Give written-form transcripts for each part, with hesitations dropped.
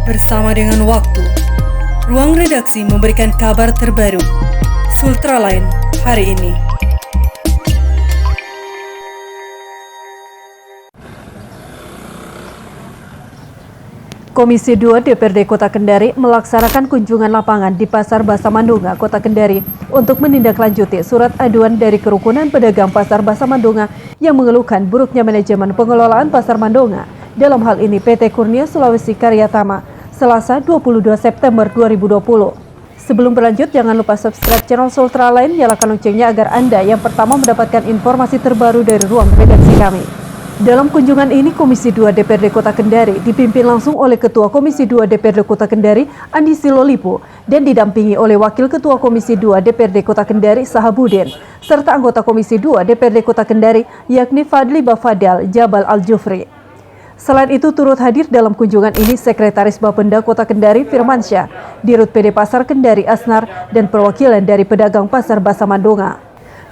Bersama dengan waktu, ruang redaksi memberikan kabar terbaru. Sultraline hari ini. Komisi 2 DPRD Kota Kendari melaksanakan kunjungan lapangan di Pasar Basa Mandunga, Kota Kendari untuk menindaklanjuti surat aduan dari Kerukunan Pedagang Pasar Basa Mandunga yang mengeluhkan buruknya manajemen pengelolaan Pasar Mandunga. Dalam hal ini PT Kurnia Sulawesi Karyatama, Selasa 22 September 2020. Sebelum berlanjut, jangan lupa subscribe channel Sultraline, nyalakan loncengnya agar Anda yang pertama mendapatkan informasi terbaru dari ruang redaksi kami. Dalam kunjungan ini, Komisi 2 DPRD Kota Kendari dipimpin langsung oleh Ketua Komisi 2 DPRD Kota Kendari, Andi Silolipo, dan didampingi oleh Wakil Ketua Komisi 2 DPRD Kota Kendari, Sahabudin, serta anggota Komisi 2 DPRD Kota Kendari, yakni Fadli Bafadal Jabal Al-Jufri. Selain itu, turut hadir dalam kunjungan ini Sekretaris Bapenda Kota Kendari, Firmansyah, Dirut PD Pasar Kendari, Asnar, dan perwakilan dari pedagang Pasar Basa Mandunga.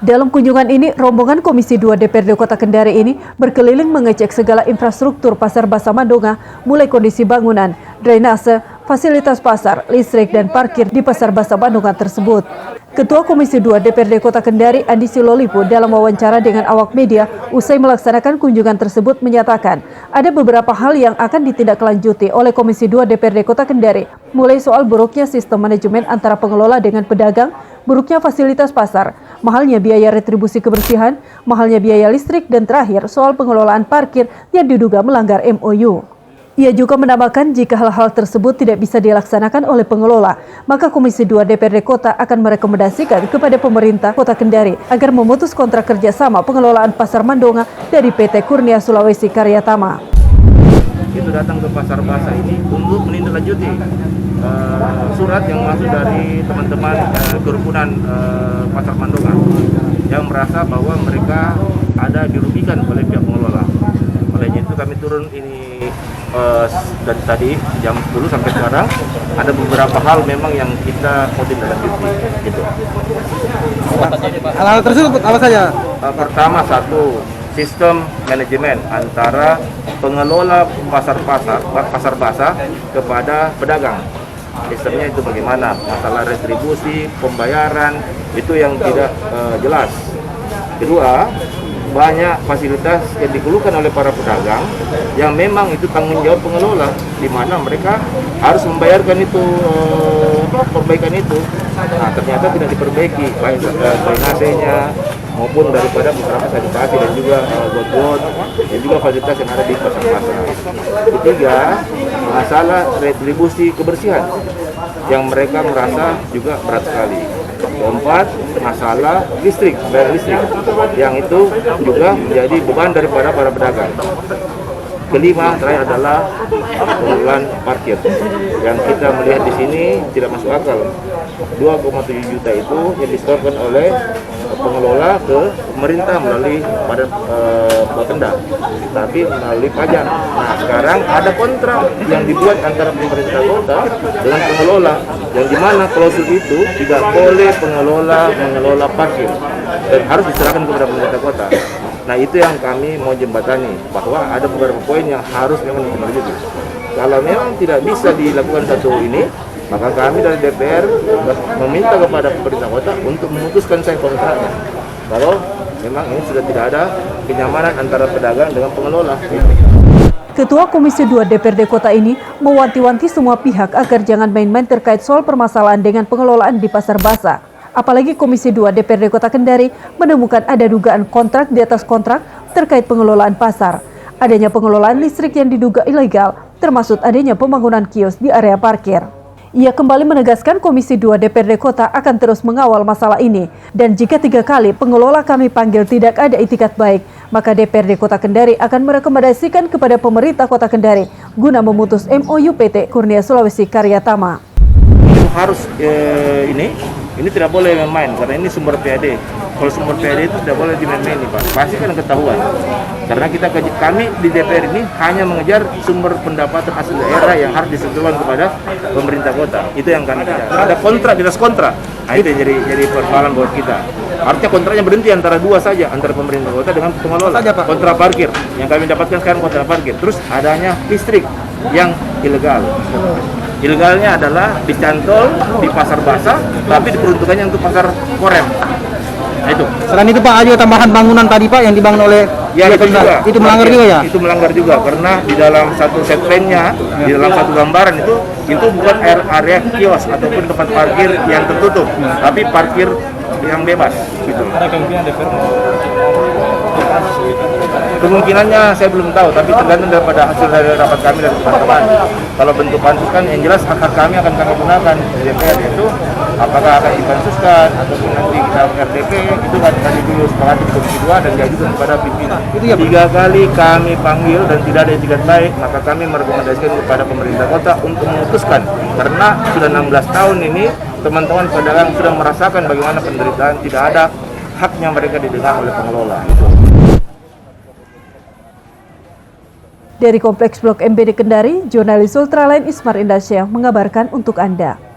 Dalam kunjungan ini, rombongan Komisi 2 DPRD Kota Kendari ini berkeliling mengecek segala infrastruktur Pasar Basa Mandunga, mulai kondisi bangunan, drainase, fasilitas pasar, listrik, dan parkir di Pasar Basa Mandunga tersebut. Ketua Komisi 2 DPRD Kota Kendari, Andi Silolipo, dalam wawancara dengan awak media usai melaksanakan kunjungan tersebut menyatakan ada beberapa hal yang akan ditindaklanjuti oleh Komisi 2 DPRD Kota Kendari, mulai soal buruknya sistem manajemen antara pengelola dengan pedagang, buruknya fasilitas pasar, mahalnya biaya retribusi kebersihan, mahalnya biaya listrik, dan terakhir soal pengelolaan parkir yang diduga melanggar MOU. Ia juga menambahkan jika hal-hal tersebut tidak bisa dilaksanakan oleh pengelola, maka Komisi 2 DPRD Kota akan merekomendasikan kepada pemerintah Kota Kendari agar memutus kontrak kerjasama pengelolaan Pasar Mandunga dari PT Kurnia Sulawesi Karyatama. Itu datang ke Pasar Basa ini untuk menindaklanjuti surat yang masuk dari teman-teman kerukunan Pasar Mandunga yang merasa bahwa mereka ada dirugikan oleh pihak pengelola. Oleh itu kami turun ini dari tadi jam 10 sampai sekarang ada beberapa hal memang yang kita mau tindaklanjuti gitu. Hal-hal tersebut apa saja? Pertama, satu, sistem manajemen antara pengelola pasar basa kepada pedagang. Sistemnya itu bagaimana? Masalah retribusi, pembayaran itu yang tidak jelas. Kedua, banyak fasilitas yang dikeluhkan oleh para pedagang yang memang itu tanggung jawab pengelola, di mana mereka harus membayarkan itu perbaikan itu. Nah, ternyata tidak diperbaiki baik drainasenya maupun daripada beberapa sanitasi dan juga got-got dan juga fasilitas yang ada di pasar-pasar. Ketiga, masalah retribusi kebersihan yang mereka merasa juga berat sekali. Keempat, masalah listrik, bayar listrik yang itu juga menjadi beban daripada para pedagang. Kelima, terakhir adalah pengelolaan parkir yang kita melihat di sini tidak masuk akal. 2,7 juta itu yang disetorkan oleh pengelola ke pemerintah melalui badan Bapenda, tapi melalui pajak. Nah, sekarang ada kontrak yang dibuat antara pemerintah kota dengan pengelola, yang dimana klausul itu tidak boleh pengelola mengelola parkir dan harus diserahkan kepada pemerintah kota. Nah, itu yang kami mau jembatani, bahwa ada beberapa poin yang harus memang ditindaklanjuti. Kalau memang tidak bisa dilakukan satu ini, maka kami dari DPR meminta kepada pemerintah kota untuk memutuskan kontraknya. Kalau memang ini sudah tidak ada kenyamanan antara pedagang dengan pengelola. Ketua Komisi 2 DPRD Kota ini mewanti-wanti semua pihak agar jangan main-main terkait soal permasalahan dengan pengelolaan di Pasar Basa. Apalagi Komisi 2 DPRD Kota Kendari menemukan ada dugaan kontrak di atas kontrak terkait pengelolaan pasar. Adanya pengelolaan listrik yang diduga ilegal, termasuk adanya pembangunan kios di area parkir. Ia kembali menegaskan Komisi 2 DPRD Kota akan terus mengawal masalah ini. Dan jika 3 kali pengelola kami panggil tidak ada itikat baik, maka DPRD Kota Kendari akan merekomendasikan kepada pemerintah Kota Kendari guna memutus MOU PT Kurnia Sulawesi Karyatama. Itu harus ini tidak boleh main-main karena ini sumber PAD. Kalau sumber PAD itu tidak boleh dimain-main nih Pak. Pasti kan ketahuan. Karena kami di DPR ini hanya mengejar sumber pendapatan asli daerah yang harus disetorkan kepada pemerintah kota. Itu yang kami kejar. Ada kontrak, jelas kontrak. Nah, itu yang jadi persoalan buat kita. Artinya kontraknya berhenti antara dua saja, antara pemerintah kota dengan pengelola. Kontrak parkir yang kami dapatkan sekarang kontrak parkir. Terus adanya listrik yang ilegal. Ilegalnya adalah dicantol di pasar basah, tapi diperuntukannya untuk pasar korem. Nah, itu. Selain itu Pak, ada tambahan bangunan tadi Pak yang dibangun oleh Ya itu juga. itu melanggar juga ya? Itu melanggar juga karena di dalam satu setplannya, di dalam satu gambaran itu bukan area kios ataupun tempat parkir yang tertutup, tapi parkir yang bebas. Gitu. Ada kemungkinan DPR Kemungkinannya saya belum tahu, tapi tergantung daripada hasil dari rapat kami dan teman-teman. Kalau bentuk pansus kan yang jelas hak kami akan kami gunakan di DPR, yaitu apakah akan dipansuskan ataupun nanti kita RDP, itu kan tadi dulu sepakati di Komisi 2 dan diajukan kepada pimpinan. Itu ya, Pak? 3 kali kami panggil dan tidak ada etikat baik, maka kami merekomendasikan kepada pemerintah kota untuk memutuskan, karena sudah 16 tahun ini teman-teman pedagang sudah merasakan bagaimana penderitaan, tidak ada haknya mereka didengar oleh pengelola. Dari Kompleks Blok MBD Kendari, jurnalis Ultraline Ismar Indasya mengabarkan untuk Anda.